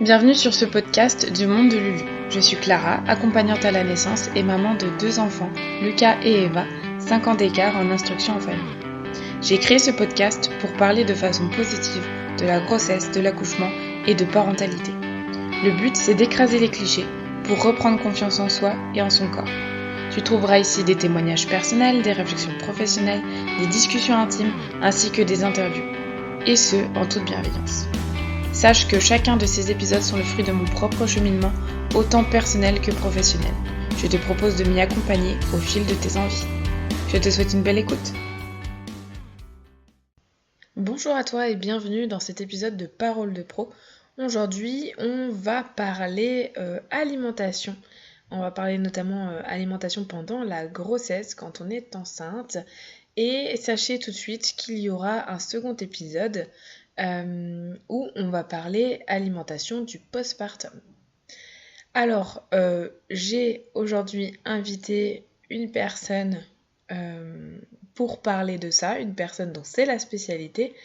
Bienvenue sur ce podcast du monde de Lulu. Je suis Clara, accompagnante à la naissance et maman de 2 enfants, Lucas et Eva, 5 ans d'écart en instruction en famille. J'ai créé ce podcast pour parler de façon positive de la grossesse, de l'accouchement et de parentalité. Le but, c'est d'écraser les clichés pour reprendre confiance en soi et en son corps. Tu trouveras ici des témoignages personnels, des réflexions professionnelles, des discussions intimes ainsi que des interviews. Et ce, en toute bienveillance. Sache que chacun de ces épisodes sont le fruit de mon propre cheminement, autant personnel que professionnel. Je te propose de m'y accompagner au fil de tes envies. Je te souhaite une belle écoute. Bonjour à toi et bienvenue dans cet épisode de Parole de Pro. Aujourd'hui, on va parler alimentation. On va parler notamment alimentation pendant la grossesse, quand on est enceinte. Et sachez tout de suite qu'il y aura un second épisode où on va parler alimentation du postpartum. Alors, j'ai aujourd'hui invité une personne pour parler de ça, une personne dont c'est la spécialité.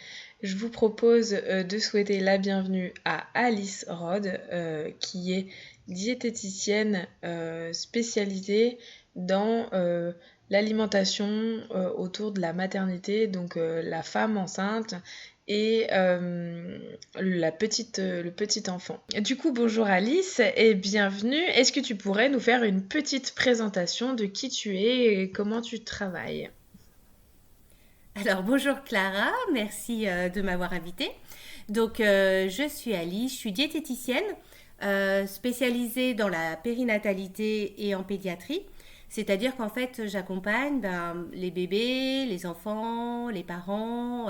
Je vous propose de souhaiter la bienvenue à Alice Rod, qui est diététicienne spécialisée dans l'alimentation autour de la maternité, donc la femme enceinte et le petit enfant. Du coup, bonjour Alice et bienvenue. Est-ce que tu pourrais nous faire une petite présentation de qui tu es et comment tu travailles? Alors bonjour Clara, merci de m'avoir invitée. Donc je suis Alice, je suis diététicienne spécialisée dans la périnatalité et en pédiatrie. C'est-à-dire qu'en fait j'accompagne les bébés, les enfants, les parents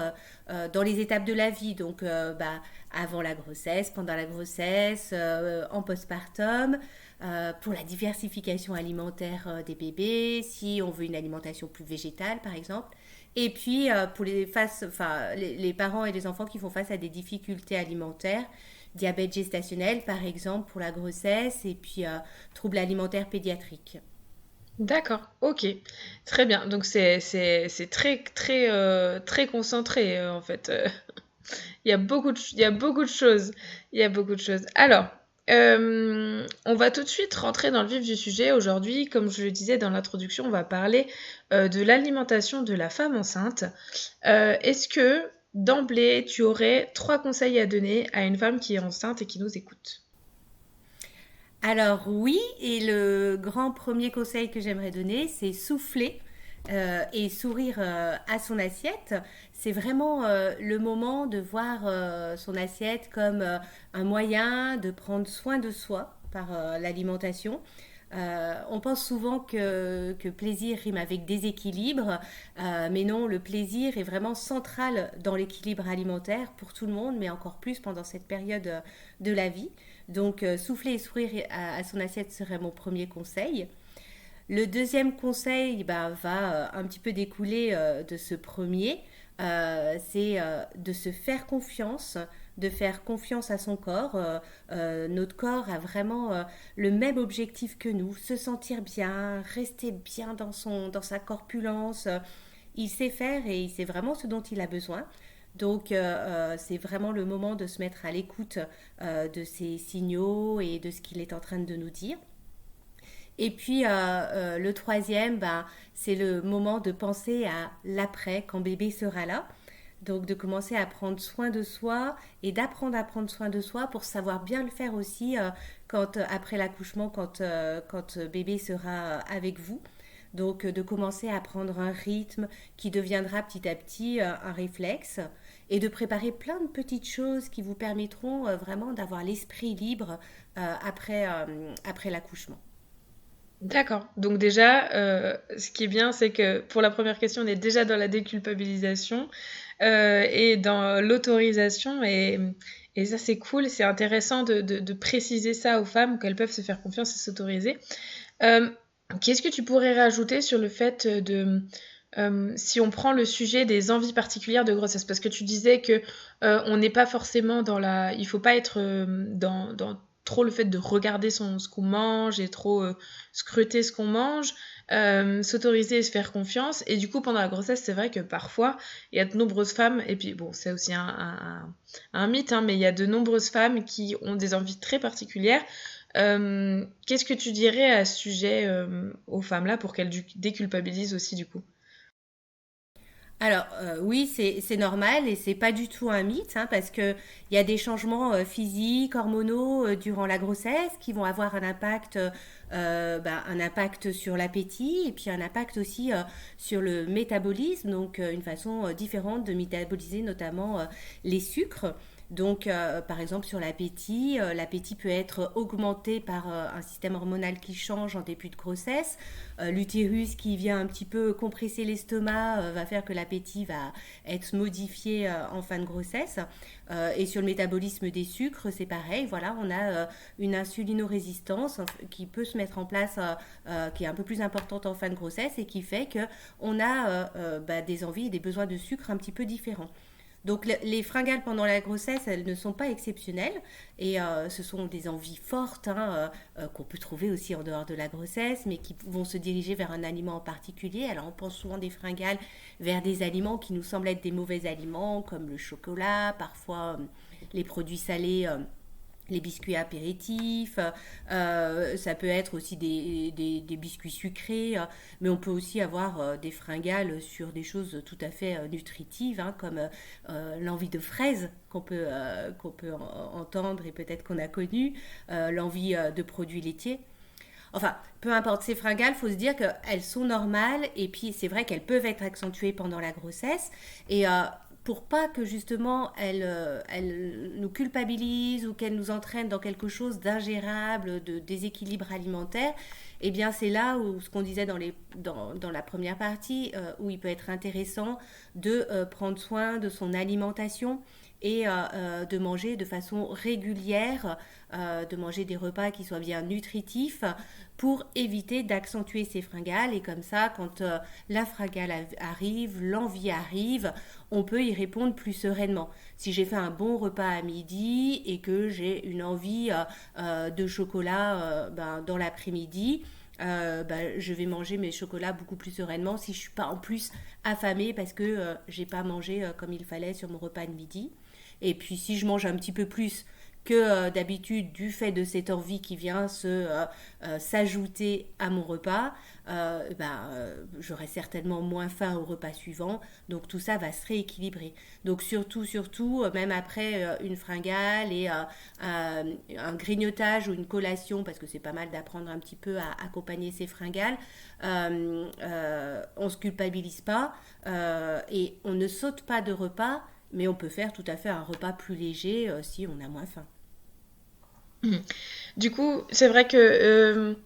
dans les étapes de la vie. Donc avant la grossesse, pendant la grossesse, en postpartum, pour la diversification alimentaire des bébés, si on veut une alimentation plus végétale par exemple. Et puis pour les parents et les enfants qui font face à des difficultés alimentaires, diabète gestationnel par exemple pour la grossesse et puis troubles alimentaires pédiatriques. D'accord, ok, très bien. Donc c'est très concentré en fait. Il y a beaucoup de choses. Il y a beaucoup de choses. Alors, on va tout de suite rentrer dans le vif du sujet. Aujourd'hui, comme je le disais dans l'introduction, on va parler de l'alimentation de la femme enceinte. Est-ce que d'emblée, tu aurais 3 conseils à donner à une femme qui est enceinte et qui nous écoute? Alors oui, et le grand premier conseil que j'aimerais donner, c'est souffler et sourire à son assiette. C'est vraiment le moment de voir son assiette comme un moyen de prendre soin de soi par l'alimentation. On pense souvent que plaisir rime avec déséquilibre, mais non, le plaisir est vraiment central dans l'équilibre alimentaire pour tout le monde, mais encore plus pendant cette période de la vie. Donc, souffler et sourire à son assiette serait mon premier conseil. Le deuxième conseil va un petit peu découler de ce premier. C'est de se faire confiance, de faire confiance à son corps. Notre corps a vraiment le même objectif que nous, se sentir bien, rester bien dans sa corpulence. Il sait faire et il sait vraiment ce dont il a besoin. Donc, c'est vraiment le moment de se mettre à l'écoute de ces signaux et de ce qu'il est en train de nous dire. Et puis, le troisième, c'est le moment de penser à l'après, quand bébé sera là. Donc, de commencer à prendre soin de soi et d'apprendre à prendre soin de soi pour savoir bien le faire aussi après l'accouchement, quand bébé sera avec vous. Donc, de commencer à prendre un rythme qui deviendra petit à petit un réflexe et de préparer plein de petites choses qui vous permettront vraiment d'avoir l'esprit libre après l'accouchement. D'accord. Donc déjà, ce qui est bien, c'est que pour la première question, on est déjà dans la déculpabilisation et dans l'autorisation. Et ça, c'est cool. C'est intéressant de préciser ça aux femmes, qu'elles peuvent se faire confiance et s'autoriser. Euh, Qu'est-ce que tu pourrais rajouter sur le fait si on prend le sujet des envies particulières de grossesse, parce que tu disais que on n'est pas forcément dans la, il faut pas être trop le fait de regarder ce qu'on mange et trop scruter ce qu'on mange, s'autoriser et se faire confiance. Et du coup, pendant la grossesse, c'est vrai que parfois, il y a de nombreuses femmes, et puis bon, c'est aussi un mythe, hein, mais il y a de nombreuses femmes qui ont des envies très particulières. Qu'est-ce que tu dirais à ce sujet aux femmes-là pour qu'elles déculpabilisent aussi du coup? Alors, oui, c'est normal et c'est pas du tout un mythe, hein, parce que il y a des changements physiques, hormonaux durant la grossesse qui vont avoir un impact sur l'appétit et puis un impact aussi sur le métabolisme, donc une façon différente de métaboliser notamment les sucres. Donc, par exemple, sur l'appétit, l'appétit peut être augmenté par un système hormonal qui change en début de grossesse. L'utérus qui vient un petit peu compresser l'estomac va faire que l'appétit va être modifié en fin de grossesse. Et sur le métabolisme des sucres, c'est pareil. Voilà, on a une insulinorésistance qui peut se mettre en place, qui est un peu plus importante en fin de grossesse et qui fait que on a des envies et des besoins de sucre un petit peu différents. Donc les fringales pendant la grossesse, elles ne sont pas exceptionnelles et ce sont des envies fortes, hein, qu'on peut trouver aussi en dehors de la grossesse, mais qui vont se diriger vers un aliment en particulier. Alors on pense souvent des fringales vers des aliments qui nous semblent être des mauvais aliments, comme le chocolat, parfois les produits salés. Les biscuits apéritifs, ça peut être aussi des biscuits sucrés, mais on peut aussi avoir des fringales sur des choses tout à fait nutritives, hein, comme l'envie de fraises qu'on peut entendre et peut-être qu'on a connu, l'envie de produits laitiers. Enfin, peu importe, ces fringales, il faut se dire qu'elles sont normales et puis c'est vrai qu'elles peuvent être accentuées pendant la grossesse et pour pas que justement elles nous culpabilisent ou qu'elles nous entraînent dans quelque chose d'ingérable, de déséquilibre alimentaire, eh bien c'est là où ce qu'on disait dans la première partie, où il peut être intéressant de prendre soin de son alimentation et de manger de façon régulière, de manger des repas qui soient bien nutritifs pour éviter d'accentuer ces fringales. Et comme ça, quand la fringale arrive, l'envie arrive, on peut y répondre plus sereinement. Si j'ai fait un bon repas à midi et que j'ai une envie de chocolat dans l'après-midi, je vais manger mes chocolats beaucoup plus sereinement si je suis pas en plus affamée parce que j'ai pas mangé comme il fallait sur mon repas de midi. Et puis si je mange un petit peu plus que d'habitude du fait de cette envie qui vient s'ajouter à mon repas, j'aurai certainement moins faim au repas suivant. Donc tout ça va se rééquilibrer. Donc surtout, même après une fringale et un grignotage ou une collation, parce que c'est pas mal d'apprendre un petit peu à accompagner ces fringales, on se culpabilise pas et on ne saute pas de repas, mais on peut faire tout à fait un repas plus léger si on a moins faim. Mhm. Du coup, c'est vrai que...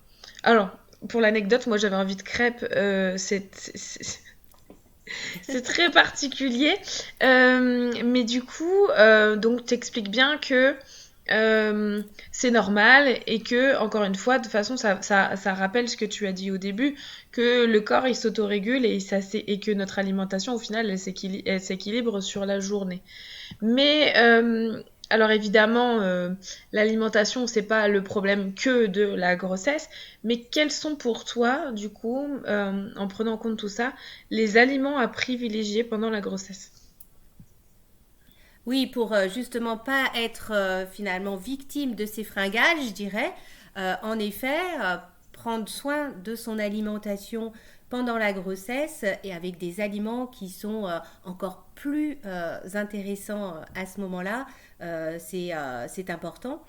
alors, pour l'anecdote, moi j'avais envie de crêpes. C'est très particulier. Mais du coup, donc t'expliques bien que c'est normal et que, encore une fois, de toute façon, ça rappelle ce que tu as dit au début, que le corps il s'autorégule et que notre alimentation, au final, elle s'équilibre sur la journée. Mais alors évidemment, l'alimentation, c'est pas le problème que de la grossesse, mais quels sont pour toi, du coup, en prenant en compte tout ça, les aliments à privilégier pendant la grossesse? Oui, pour justement pas être finalement victime de ces fringales, je dirais, en effet, prendre soin de son alimentation pendant la grossesse et avec des aliments qui sont encore plus intéressants à ce moment-là, c'est important.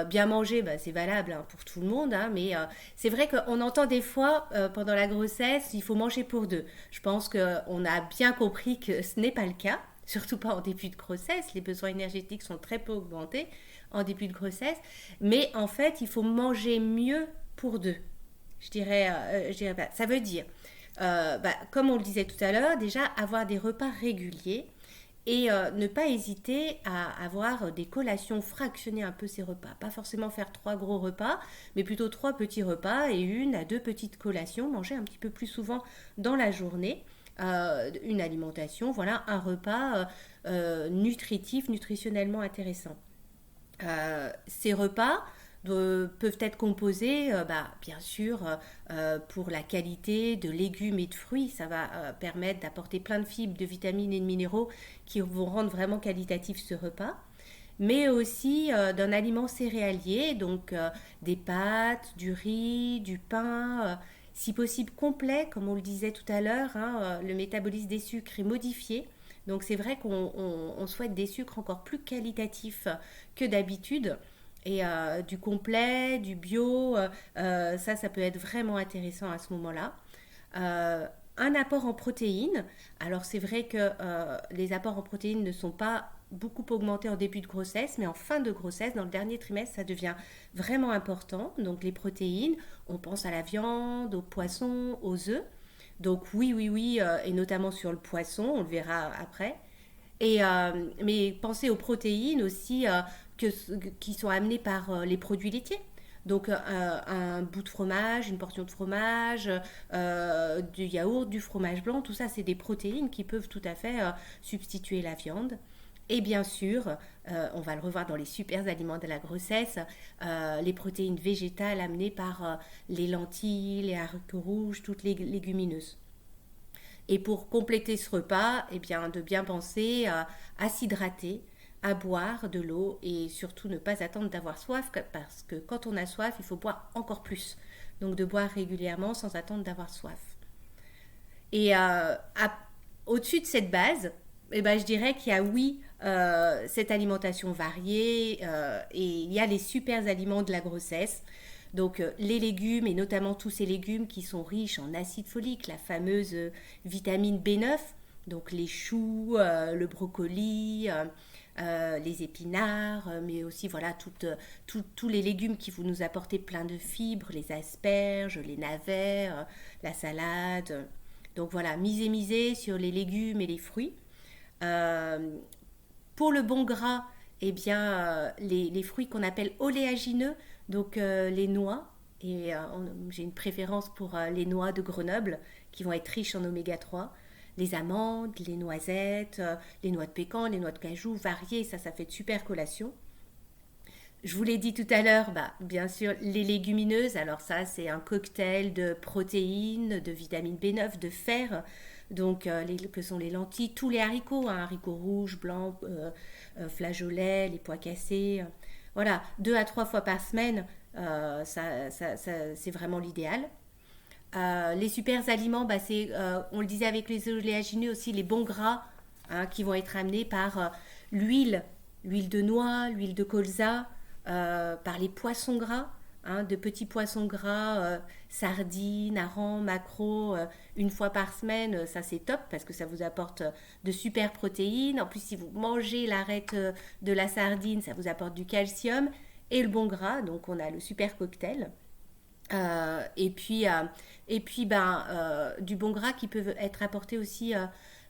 Bien manger, c'est valable, hein, pour tout le monde, hein, mais c'est vrai qu'on entend des fois pendant la grossesse, il faut manger pour deux. Je pense qu'on a bien compris que ce n'est pas le cas, surtout pas en début de grossesse. Les besoins énergétiques sont très peu augmentés en début de grossesse. Mais en fait, il faut manger mieux pour deux. Je dirais pas. Ça veut dire, comme on le disait tout à l'heure, déjà avoir des repas réguliers et ne pas hésiter à avoir des collations, fractionner un peu ces repas. Pas forcément faire trois gros repas, mais plutôt trois petits repas et une à deux petites collations. Manger un petit peu plus souvent dans la journée. Une alimentation, voilà, un repas nutritif, nutritionnellement intéressant. Ces repas peuvent être composés, bien sûr, pour la qualité de légumes et de fruits. Ça va permettre d'apporter plein de fibres, de vitamines et de minéraux qui vont rendre vraiment qualitatif ce repas. Mais aussi d'un aliment céréalier, donc des pâtes, du riz, du pain, si possible complet, comme on le disait tout à l'heure, hein, le métabolisme des sucres est modifié. Donc c'est vrai qu'on souhaite des sucres encore plus qualitatifs que d'habitude. Et du complet, du bio, ça peut être vraiment intéressant à ce moment-là. Euh, un apport en protéines. Alors c'est vrai que les apports en protéines ne sont pas beaucoup augmentés en début de grossesse, mais en fin de grossesse, dans le dernier trimestre, ça devient vraiment important. Donc les protéines, on pense à la viande, aux poissons, aux œufs. Donc oui, et notamment sur le poisson, on le verra après. Mais pensez aux protéines aussi que, qui sont amenées par les produits laitiers. Donc un bout de fromage, une portion de fromage, du yaourt, du fromage blanc, tout ça c'est des protéines qui peuvent tout à fait substituer la viande. Et bien sûr, on va le revoir dans les super aliments de la grossesse, les protéines végétales amenées par les lentilles, les haricots rouges, toutes les légumineuses. Et pour compléter ce repas, eh bien, de bien penser à s'hydrater, à boire de l'eau et surtout ne pas attendre d'avoir soif parce que quand on a soif, il faut boire encore plus. Donc de boire régulièrement sans attendre d'avoir soif. Et au-dessus de cette base, eh ben, je dirais qu'il y a oui cette alimentation variée et il y a les super aliments de la grossesse. Donc les légumes et notamment tous ces légumes qui sont riches en acide folique, la fameuse vitamine B9, donc les choux, le brocoli, les épinards, mais aussi voilà tous les légumes qui vont nous apporter plein de fibres, les asperges, les navets, la salade. Donc voilà, miser sur les légumes et les fruits. Euh, pour le bon gras, eh bien, les fruits qu'on appelle oléagineux, donc les noix, et j'ai une préférence pour les noix de Grenoble, qui vont être riches en oméga 3, les amandes, les noisettes, les noix de pécan, les noix de cajou, variées, ça fait de super collations. Je vous l'ai dit tout à l'heure, bien sûr, les légumineuses. Alors ça, c'est un cocktail de protéines, de vitamine B9, de fer. Donc, que sont les lentilles, tous les haricots, hein, haricots rouges, blancs, flageolets, les pois cassés. Voilà, 2 à 3 fois par semaine, c'est vraiment l'idéal. Les super aliments, on le disait avec les oléagineux aussi, les bons gras hein, qui vont être amenés par l'huile, l'huile de noix, l'huile de colza, par les poissons gras, hein, de petits poissons gras, sardines, harengs, maquereaux, une fois par semaine, ça c'est top parce que ça vous apporte de super protéines. En plus, si vous mangez l'arête de la sardine, ça vous apporte du calcium et le bon gras, donc on a le super cocktail. Euh, et puis, euh, du bon gras qui peut être apporté aussi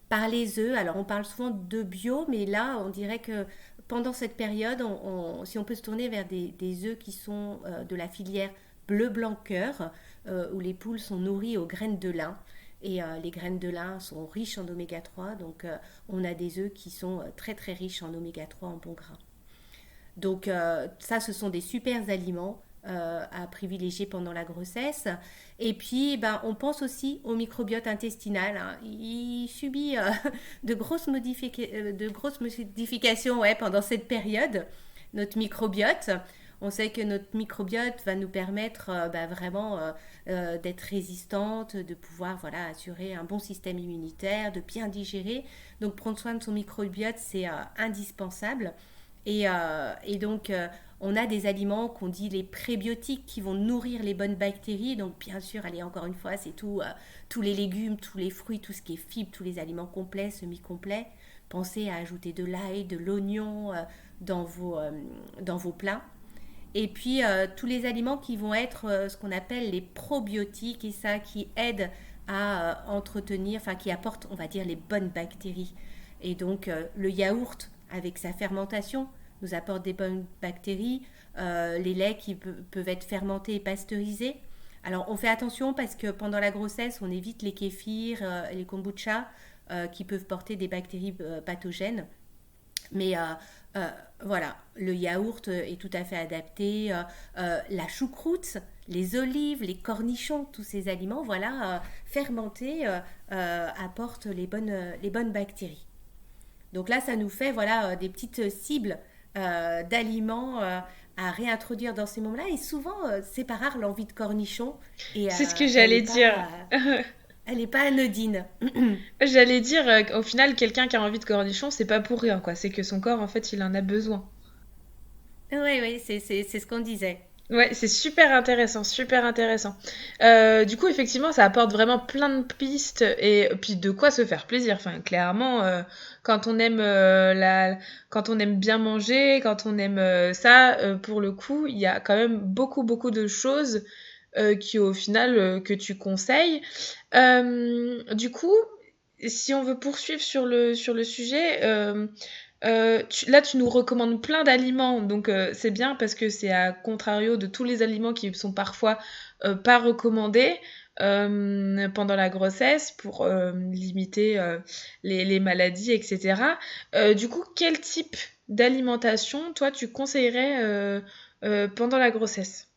par les œufs. Alors, on parle souvent de bio, mais là, on dirait que pendant cette période, si on peut se tourner vers des œufs qui sont de la filière bleu-blanc cœur, où les poules sont nourries aux graines de lin. Et les graines de lin sont riches en oméga 3, donc on a des œufs qui sont très très riches en oméga 3 en bon gras. Donc ça, ce sont des super aliments à privilégier pendant la grossesse. Et puis, on pense aussi au microbiote intestinal, hein. Il subit de grosses modifications ouais, pendant cette période, notre microbiote. On sait que notre microbiote va nous permettre vraiment d'être résistante, de pouvoir voilà, assurer un bon système immunitaire, de bien digérer. Donc prendre soin de son microbiote, c'est indispensable. Et donc, on a des aliments qu'on dit les prébiotiques qui vont nourrir les bonnes bactéries. Donc, bien sûr, allez, encore une fois, c'est tout, tous les légumes, tous les fruits, tout ce qui est fibres, tous les aliments complets, semi-complets. Pensez à ajouter de l'ail, de l'oignon dans vos plats. Et puis, tous les aliments qui vont être ce qu'on appelle les probiotiques et ça qui aident à entretenir, enfin qui apportent, on va dire, les bonnes bactéries. Et donc, le yaourt, avec sa fermentation, nous apporte des bonnes bactéries. Les laits qui peuvent être fermentés et pasteurisés. Alors, on fait attention parce que pendant la grossesse, on évite les kéfirs et les kombucha qui peuvent porter des bactéries pathogènes. Mais euh, voilà, le yaourt est tout à fait adapté. La choucroute, les olives, les cornichons, tous ces aliments, voilà, fermentés, apportent les bonnes bactéries. Donc là, ça nous fait voilà des petites cibles d'aliments à réintroduire dans ces moments-là. Et souvent, c'est pas rare l'envie de cornichon et C'est ce que j'allais dire. elle est pas anodine. J'allais dire, au final, quelqu'un qui a envie de cornichon, c'est pas pour rien, quoi. C'est que son corps, en fait, il en a besoin. Oui, oui, c'est ce qu'on disait. Ouais, c'est super intéressant, super intéressant. Du coup, effectivement, ça apporte vraiment plein de pistes et puis de quoi se faire plaisir. Enfin, clairement, quand on aime quand on aime bien manger, quand on aime ça, pour le coup, il y a quand même beaucoup, beaucoup de choses qui, au final, que tu conseilles. Du coup, si on veut poursuivre sur le sujet, là, tu nous recommandes plein d'aliments, donc c'est bien parce que c'est à contrario de tous les aliments qui sont parfois pas recommandés pendant la grossesse pour limiter les maladies, etc. Du coup, quel type d'alimentation, toi, tu conseillerais pendant la grossesse?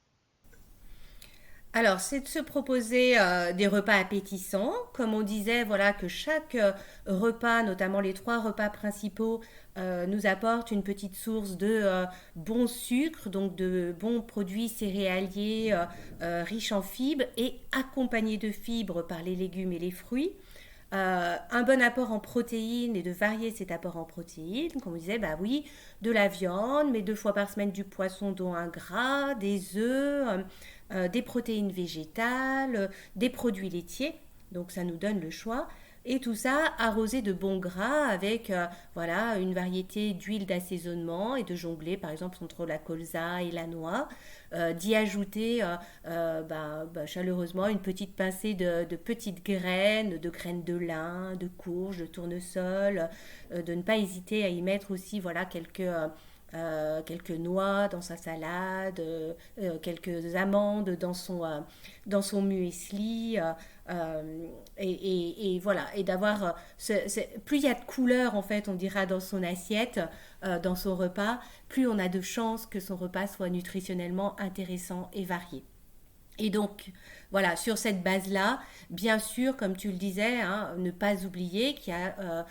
Alors, c'est de se proposer des repas appétissants. Comme on disait, voilà que chaque repas, notamment les trois repas principaux, nous apporte une petite source de bons sucres, donc de bons produits céréaliers riches en fibres et accompagnés de fibres par les légumes et les fruits. Un bon apport en protéines et de varier cet apport en protéines, comme on disait, bah oui, de la viande, mais 2 fois par semaine du poisson dont un gras, des œufs, des protéines végétales, des produits laitiers. Donc ça nous donne le choix. Et tout ça arrosé de bons gras avec voilà, une variété d'huiles d'assaisonnement et de jongler par exemple entre la colza et la noix. D'y ajouter chaleureusement une petite pincée de petites graines, de graines de lin, de courge, de tournesol, de ne pas hésiter à y mettre aussi voilà, quelques noix dans sa salade, quelques amandes dans son muesli. Et voilà, et d'avoir, plus il y a de couleurs en fait, on dira dans son assiette, dans son repas, plus on a de chances que son repas soit nutritionnellement intéressant et varié. Et donc, voilà, sur cette base-là, bien sûr, comme tu le disais, hein, ne pas oublier qu'il y a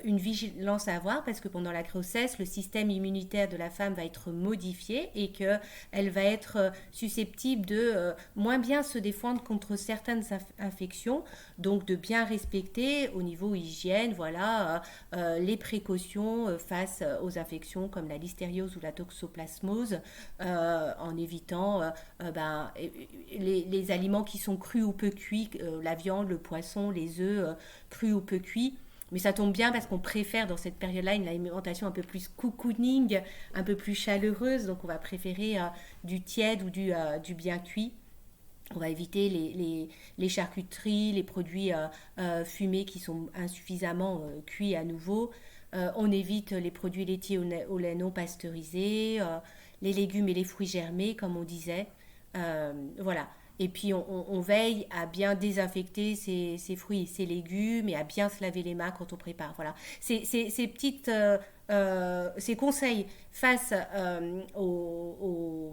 une vigilance à avoir parce que pendant la grossesse, le système immunitaire de la femme va être modifié et qu'elle va être susceptible de moins bien se défendre contre certaines infections. Donc, de bien respecter au niveau hygiène, voilà, les précautions face aux infections comme la listériose ou la toxoplasmose en évitant les aliments qui sont crus ou peu cuits, la viande, le poisson, les œufs crus ou peu cuits. Mais ça tombe bien parce qu'on préfère dans cette période-là une alimentation un peu plus cocooning, un peu plus chaleureuse. Donc on va préférer du tiède ou du bien cuit. On va éviter les charcuteries, les produits fumés qui sont insuffisamment cuits à nouveau. On évite les produits laitiers au lait non pasteurisé, les légumes et les fruits germés, comme on disait. Voilà. Et puis on veille à bien désinfecter ces fruits et ces légumes et à bien se laver les mains quand on prépare. Voilà. Ces conseils face aux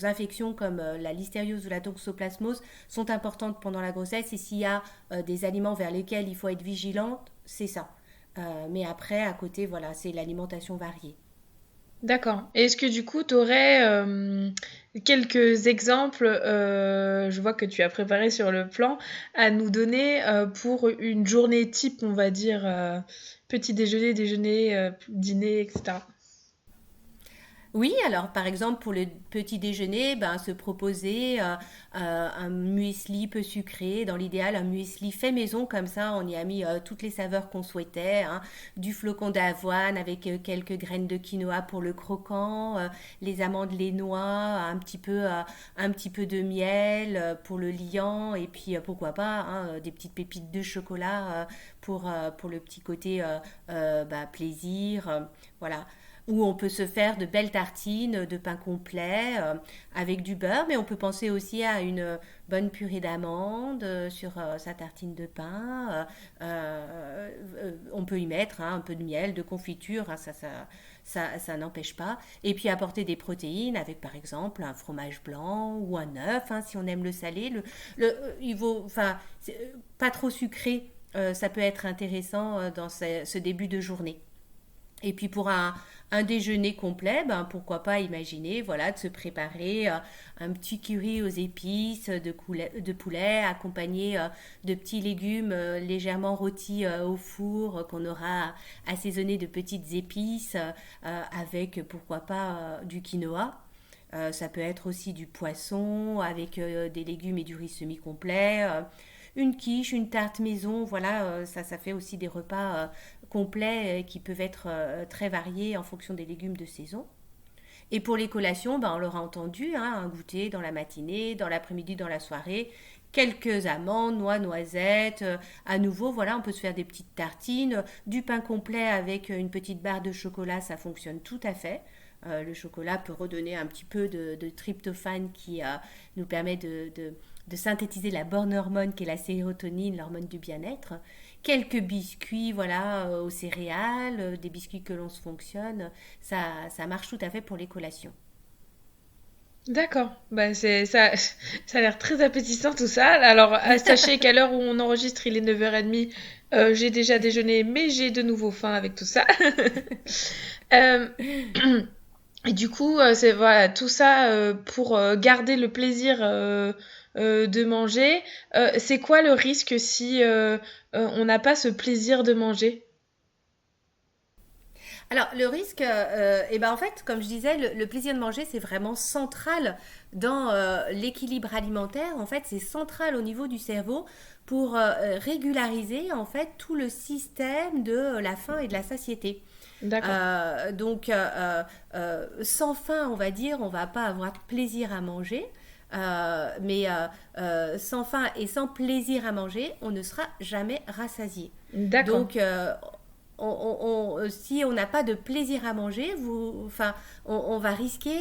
infections comme la listériose ou la toxoplasmose sont importantes pendant la grossesse. Et s'il y a des aliments vers lesquels il faut être vigilante, c'est ça. Mais après, à côté, voilà, c'est l'alimentation variée. D'accord. Et est-ce que du coup, tu aurais quelques exemples, je vois que tu as préparé sur le plan, à nous donner pour une journée type, on va dire, petit déjeuner, déjeuner, dîner, etc. Oui, alors par exemple pour le petit déjeuner, ben, se proposer un muesli peu sucré, dans l'idéal un muesli fait maison, comme ça on y a mis toutes les saveurs qu'on souhaitait, hein. Du flocon d'avoine avec quelques graines de quinoa pour le croquant, les amandes, les noix, un petit peu de miel pour le liant, et puis pourquoi pas hein, des petites pépites de chocolat pour le petit côté plaisir, voilà. Ou on peut se faire de belles tartines de pain complet avec du beurre, mais on peut penser aussi à une bonne purée d'amandes sur sa tartine de pain. On peut y mettre un peu de miel, de confiture, hein, ça n'empêche pas. Et puis apporter des protéines avec par exemple un fromage blanc ou un œuf, hein, si on aime le salé. Il vaut, enfin, pas trop sucré, ça peut être intéressant dans ce début de journée. Et puis pour un déjeuner complet, ben pourquoi pas imaginer voilà, de se préparer un petit curry aux épices de poulet accompagné de petits légumes légèrement rôtis au four qu'on aura assaisonné de petites épices avec pourquoi pas du quinoa. Ça peut être aussi du poisson avec des légumes et du riz semi-complet. Une quiche, une tarte maison, voilà, ça fait aussi des repas complets qui peuvent être très variés en fonction des légumes de saison. Et pour les collations, ben, on l'aura entendu, hein, un goûter dans la matinée, dans l'après-midi, dans la soirée, quelques amandes, noix, noisettes. À nouveau, voilà, on peut se faire des petites tartines, du pain complet avec une petite barre de chocolat, ça fonctionne tout à fait. Le chocolat peut redonner un petit peu de tryptophane qui nous permet de synthétiser la bonne hormone qui est la sérotonine, l'hormone du bien-être. Quelques biscuits, voilà, aux céréales, des biscuits que l'on se fonctionne, ça marche tout à fait pour les collations. D'accord, bah ça, ça a l'air très appétissant tout ça. Alors, sachez qu'à l'heure où on enregistre, il est 9h30. J'ai déjà déjeuné, mais j'ai de nouveau faim avec tout ça. Euh, et du coup, c'est voilà, tout ça pour garder le plaisir de manger. C'est quoi le risque si on n'a pas ce plaisir de manger? Alors, le risque, eh ben en fait, comme je disais, le plaisir de manger, c'est vraiment central dans l'équilibre alimentaire. En fait, c'est central au niveau du cerveau pour régulariser en fait tout le système de la faim et de la satiété. D'accord. Sans faim, on va dire, on va pas avoir de plaisir à manger. Sans faim et sans plaisir à manger, on ne sera jamais rassasié. D'accord. Donc, si on n'a pas de plaisir à manger, on va risquer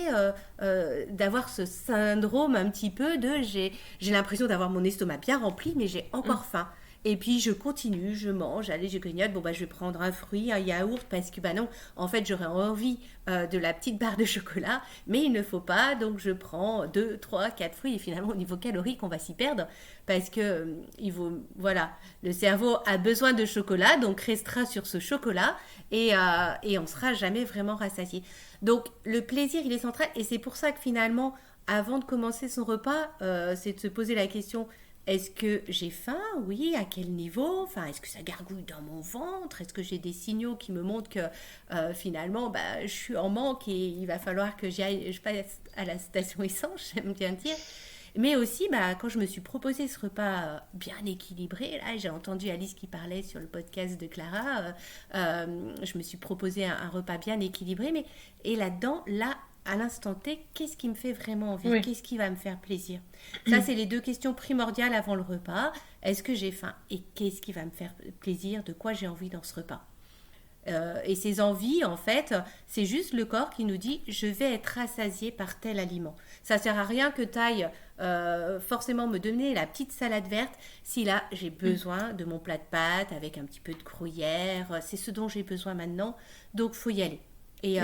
d'avoir ce syndrome un petit peu de j'ai l'impression d'avoir mon estomac bien rempli, mais j'ai Mm. encore faim. Et puis je continue, je mange, allez, je grignote, bon bah je vais prendre un fruit, un yaourt, parce que bah non, en fait j'aurais envie de la petite barre de chocolat, mais il ne faut pas, donc je prends 2, 3, 4 fruits, et finalement au niveau calorique on va s'y perdre, parce que voilà, le cerveau a besoin de chocolat, donc restera sur ce chocolat, et on sera jamais vraiment rassasié. Donc le plaisir il est central, et c'est pour ça que finalement, avant de commencer son repas, c'est de se poser la question, est-ce que j'ai faim? Oui. À quel niveau? Enfin, est-ce que ça gargouille dans mon ventre? Est-ce que j'ai des signaux qui me montrent que finalement, bah, je suis en manque et il va falloir que je passe à la station essence, j'aime bien dire. Mais aussi, bah, quand je me suis proposé ce repas bien équilibré, là, j'ai entendu Alice qui parlait sur le podcast de Clara, je me suis proposé un repas bien équilibré, mais et là-dedans, là, à l'instant T, qu'est-ce qui me fait vraiment envie? Oui. Qu'est-ce qui va me faire plaisir? Ça, c'est les deux questions primordiales avant le repas. Est-ce que j'ai faim? Et qu'est-ce qui va me faire plaisir? De quoi j'ai envie dans ce repas? Et ces envies, en fait, c'est juste le corps qui nous dit je vais être rassasié par tel aliment. Ça sert à rien que tu ailles forcément me donner la petite salade verte si là j'ai Mm. besoin de mon plat de pâtes avec un petit peu de gruyère. C'est ce dont j'ai besoin maintenant, donc faut y aller. Oui.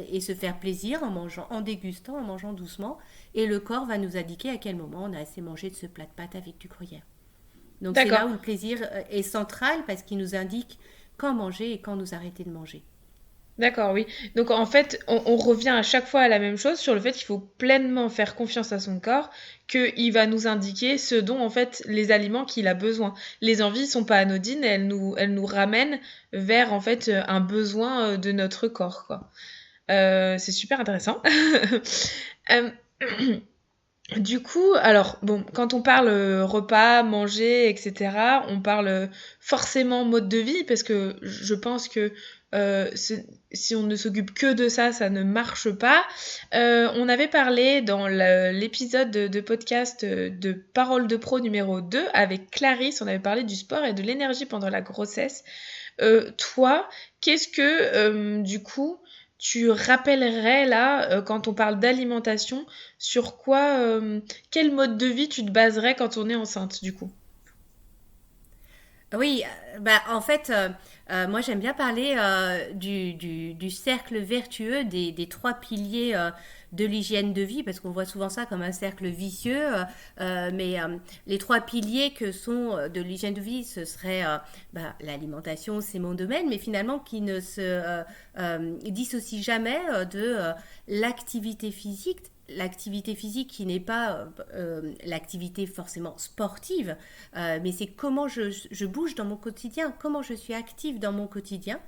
Et se faire plaisir en mangeant, en dégustant, en mangeant doucement. Et le corps va nous indiquer à quel moment on a assez mangé de ce plat de pâtes avec du gruyère. Donc c'est là D'accord. où le plaisir est central parce qu'il nous indique quand manger et quand nous arrêter de manger. D'accord, oui. Donc en fait, on revient à chaque fois à la même chose sur le fait qu'il faut pleinement faire confiance à son corps, qu'il va nous indiquer ce dont en fait les aliments qu'il a besoin. Les envies sont pas anodines, elles nous ramènent vers en fait un besoin de notre corps, quoi. C'est super intéressant. Euh, Du coup, alors bon, quand on parle repas, manger, etc., on parle forcément mode de vie, parce que je pense que si on ne s'occupe que de ça, ça ne marche pas. On avait parlé dans l'épisode de podcast de Parole de Pro numéro 2 avec Clarisse, on avait parlé du sport et de l'énergie pendant la grossesse. Toi, qu'est-ce que du coup tu rappellerais là, quand on parle d'alimentation, sur quoi, quel mode de vie tu te baserais quand on est enceinte du coup? Oui, bah, en fait, moi j'aime bien parler du cercle vertueux des trois piliers de l'hygiène de vie, parce qu'on voit souvent ça comme un cercle vicieux, mais les trois piliers que sont de l'hygiène de vie, ce serait bah, l'alimentation, c'est mon domaine, mais finalement qui ne se dissocie jamais de l'activité physique. L'activité physique qui n'est pas l'activité forcément sportive, mais c'est comment je bouge dans mon quotidien, comment je suis active dans mon quotidien.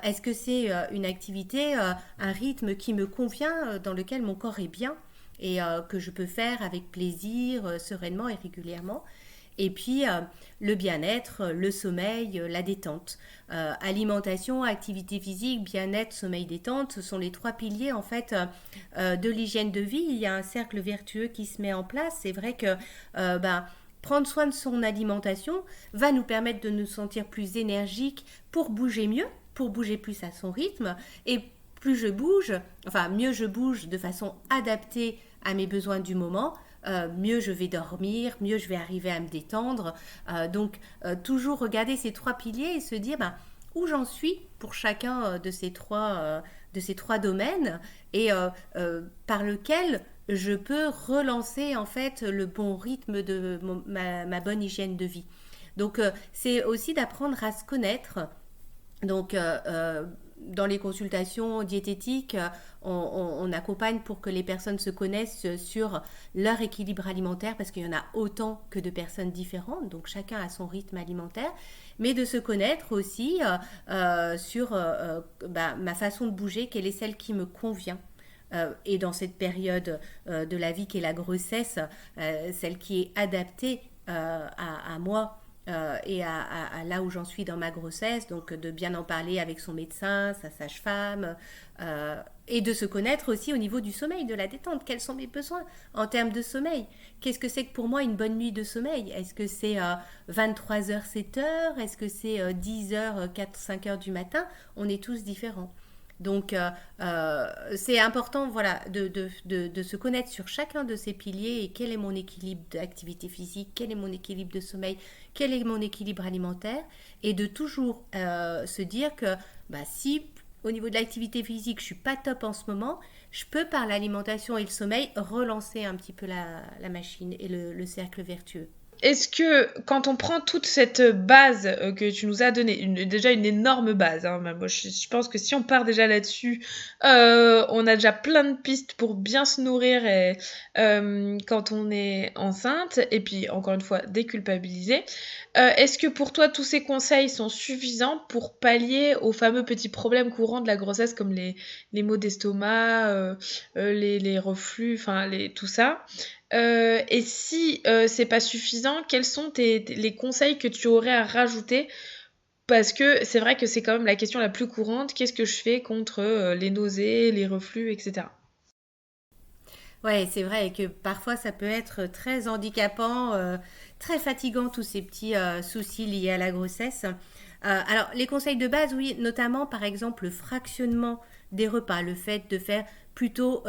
Est-ce que c'est une activité, un rythme qui me convient, dans lequel mon corps est bien et que je peux faire avec plaisir, sereinement et régulièrement. Et puis le bien-être, le sommeil, la détente. Alimentation, activité physique, bien-être, sommeil, détente, ce sont les trois piliers en fait de l'hygiène de vie. Il y a un cercle vertueux qui se met en place. C'est vrai que ben, prendre soin de son alimentation va nous permettre de nous sentir plus énergiques pour bouger mieux, pour bouger plus à son rythme. Et plus je bouge, enfin mieux je bouge de façon adaptée à mes besoins du moment, mieux je vais dormir, mieux je vais arriver à me détendre. Toujours regarder ces trois piliers et se dire ben, où j'en suis pour chacun de ces trois domaines et par lequel je peux relancer en fait le bon rythme de ma bonne hygiène de vie. Donc c'est aussi d'apprendre à se connaître. Donc dans les consultations diététiques, on accompagne pour que les personnes se connaissent sur leur équilibre alimentaire parce qu'il y en a autant que de personnes différentes, donc chacun a son rythme alimentaire, mais de se connaître aussi sur bah, ma façon de bouger, quelle est celle qui me convient. Et dans cette période de la vie qui est la grossesse, celle qui est adaptée à moi et à là où j'en suis dans ma grossesse, donc de bien en parler avec son médecin, sa sage-femme, et de se connaître aussi au niveau du sommeil, de la détente. Quels sont mes besoins en termes de sommeil? Qu'est-ce que c'est que pour moi une bonne nuit de sommeil? Est-ce que c'est 23h, 7h? Est-ce que c'est 10h, 4, 5h du matin? On est tous différents. Donc, c'est important voilà, de se connaître sur chacun de ces piliers et quel est mon équilibre d'activité physique, quel est mon équilibre de sommeil, quel est mon équilibre alimentaire, et de toujours se dire que bah, si au niveau de l'activité physique je ne suis pas top en ce moment, je peux par l'alimentation et le sommeil relancer un petit peu la machine et le cercle vertueux. Est-ce que quand on prend toute cette base que tu nous as donnée, déjà une énorme base, hein, moi je pense que si on part déjà là-dessus, on a déjà plein de pistes pour bien se nourrir et, quand on est enceinte, et puis encore une fois déculpabiliser. Est-ce que pour toi tous ces conseils sont suffisants pour pallier aux fameux petits problèmes courants de la grossesse comme les maux d'estomac, les reflux, enfin tout ça? Et si c'est pas suffisant, quels sont les conseils que tu aurais à rajouter? Parce que c'est vrai que c'est quand même la question la plus courante. Qu'est-ce que je fais contre les nausées, les reflux, etc. Ouais, c'est vrai que parfois ça peut être très handicapant, très fatigant tous ces petits soucis liés à la grossesse. Alors les conseils de base, oui, notamment par exemple le fractionnement des repas, le fait de faire plutôt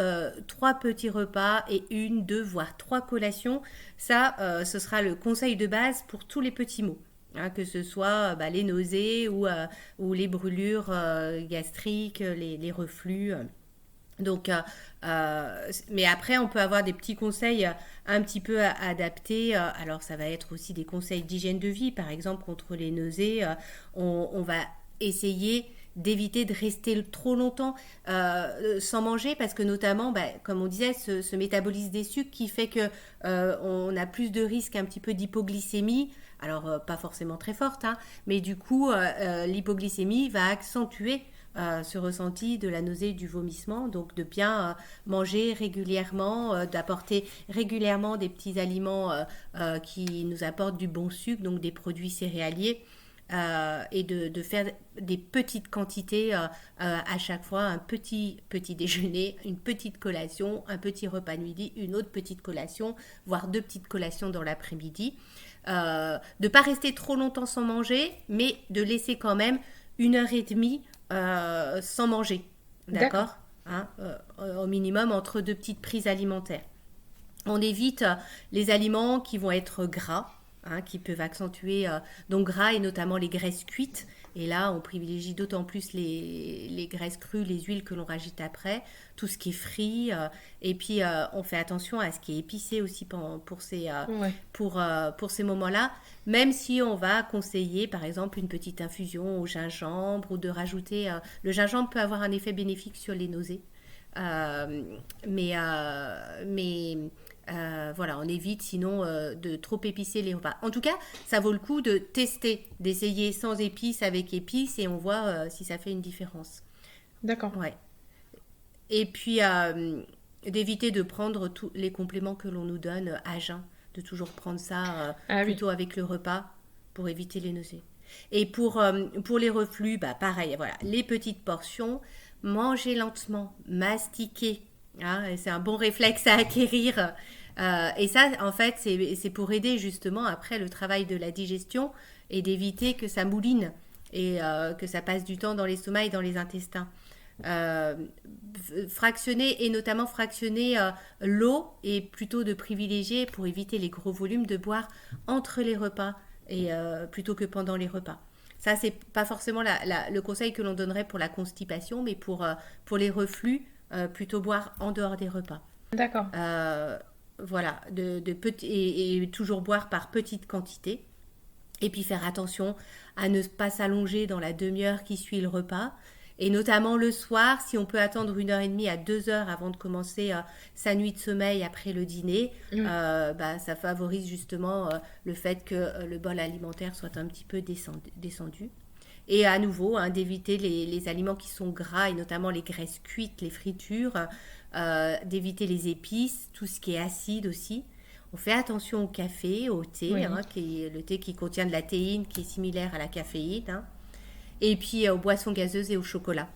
trois petits repas et une, deux, voire trois collations, ça, ce sera le conseil de base pour tous les petits maux. Hein, que ce soit bah, les nausées ou les brûlures gastriques, les reflux. Donc, mais après, on peut avoir des petits conseils un petit peu adaptés. Alors, ça va être aussi des conseils d'hygiène de vie, par exemple, contre les nausées. On va essayer d'éviter de rester trop longtemps sans manger parce que notamment, bah, comme on disait, ce métabolisme des sucres qui fait que on a plus de risques un petit peu d'hypoglycémie. Alors, pas forcément très forte, hein, mais du coup, l'hypoglycémie va accentuer ce ressenti de la nausée et du vomissement. Donc de bien manger régulièrement, d'apporter régulièrement des petits aliments qui nous apportent du bon sucre, donc des produits céréaliers. Et de faire des petites quantités à chaque fois, un petit déjeuner, une petite collation, un petit repas de midi, une autre petite collation, voire deux petites collations dans l'après-midi. De ne pas rester trop longtemps sans manger, mais de laisser quand même 1 heure et demie sans manger. D'accord. d'accord? Hein, au minimum entre deux petites prises alimentaires. On évite les aliments qui vont être gras, hein, qui peuvent accentuer, donc gras et notamment les graisses cuites. Et là, on privilégie d'autant plus les graisses crues, les huiles que l'on rajoute après, tout ce qui est frit. Et puis, on fait attention à ce qui est épicé aussi Ouais. pour ces moments-là. Même si on va conseiller, par exemple, une petite infusion au gingembre ou de rajouter... le gingembre peut avoir un effet bénéfique sur les nausées. Euh, mais voilà, on évite sinon de trop épicer les repas. En tout cas, ça vaut le coup de tester, d'essayer sans épices, avec épices, et on voit si ça fait une différence. D'accord. Ouais. Et puis, d'éviter de prendre tous les compléments que l'on nous donne à jeun, de toujours prendre ça Ah oui. plutôt avec le repas pour éviter les nausées. Et pour les reflux, bah pareil, voilà, les petites portions, manger lentement, mastiquer, hein, et c'est un bon réflexe à acquérir. Et ça, en fait, c'est pour aider justement après le travail de la digestion et d'éviter que ça mouline et que ça passe du temps dans l'estomac et dans les intestins. Euh, Fractionner et notamment fractionner l'eau et plutôt de privilégier pour éviter les gros volumes de boire entre les repas et plutôt que pendant les repas. Ça, c'est pas forcément le conseil que l'on donnerait pour la constipation, mais pour les reflux, plutôt boire en dehors des repas. D'accord. Euh, voilà, et toujours boire par petites quantités. Et puis faire attention à ne pas s'allonger dans la demi-heure qui suit le repas. Et notamment le soir, si on peut attendre 1 heure et demie à 2 heures avant de commencer sa nuit de sommeil après le dîner, Oui. bah, ça favorise justement le fait que le bol alimentaire soit un petit peu descendu. Et à nouveau, hein, d'éviter les aliments qui sont gras et notamment les graisses cuites, les fritures, d'éviter les épices, tout ce qui est acide aussi. On fait attention au café, au thé, Oui. hein, le thé qui contient de la théine qui est similaire à la caféine, hein, et puis aux boissons gazeuses et au chocolat.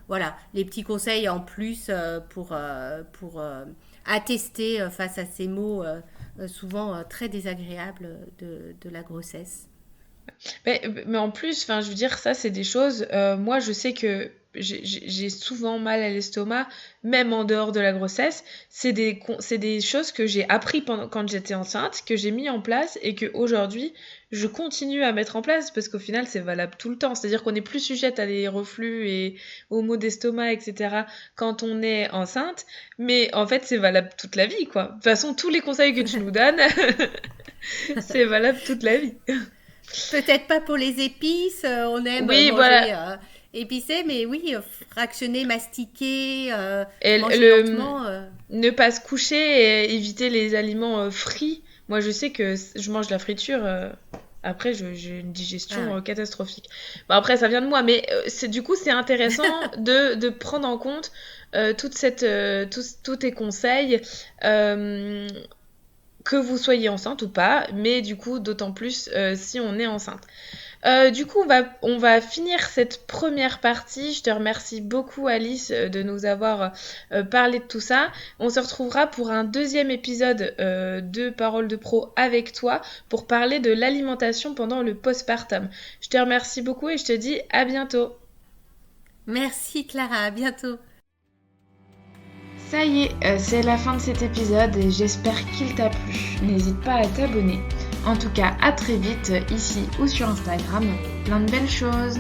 Voilà, les petits conseils en plus pour attester face à ces mots souvent très désagréables de la grossesse. Mais en plus, enfin, je veux dire, ça, c'est des choses. Moi, je sais que j'ai souvent mal à l'estomac, même en dehors de la grossesse. C'est des choses que j'ai appris quand j'étais enceinte, que j'ai mis en place et que aujourd'hui, je continue à mettre en place parce qu'au final, c'est valable tout le temps. C'est-à-dire qu'on est plus sujette à des reflux et aux maux d'estomac, etc. quand on est enceinte. Mais en fait, c'est valable toute la vie, quoi. De toute façon, tous les conseils que tu nous donnes, c'est valable toute la vie. Peut-être pas pour les épices, on aime Oui, voilà. manger épicé, mais oui, fractionner, mastiquer, Et manger lentement. ne pas se coucher et éviter les aliments frits. Moi, je sais que je mange de la friture. Après, j'ai une Ah digestion ouais. catastrophique. Bon, après, ça vient de moi, mais du coup, c'est intéressant de prendre en compte tous tes conseils, euh, que vous soyez enceinte ou pas, mais du coup, d'autant plus si on est enceinte. Du coup, on va finir cette première partie. Je te remercie beaucoup, Alice, de nous avoir parlé de tout ça. On se retrouvera pour un deuxième épisode de Parole de Pro avec toi pour parler de l'alimentation pendant le postpartum. Je te remercie beaucoup et je te dis à bientôt. Merci Clara, à bientôt. Ça y est, c'est la fin de cet épisode et j'espère qu'il t'a plu. N'hésite pas à t'abonner. En tout cas, à très vite ici ou sur Instagram. Plein de belles choses.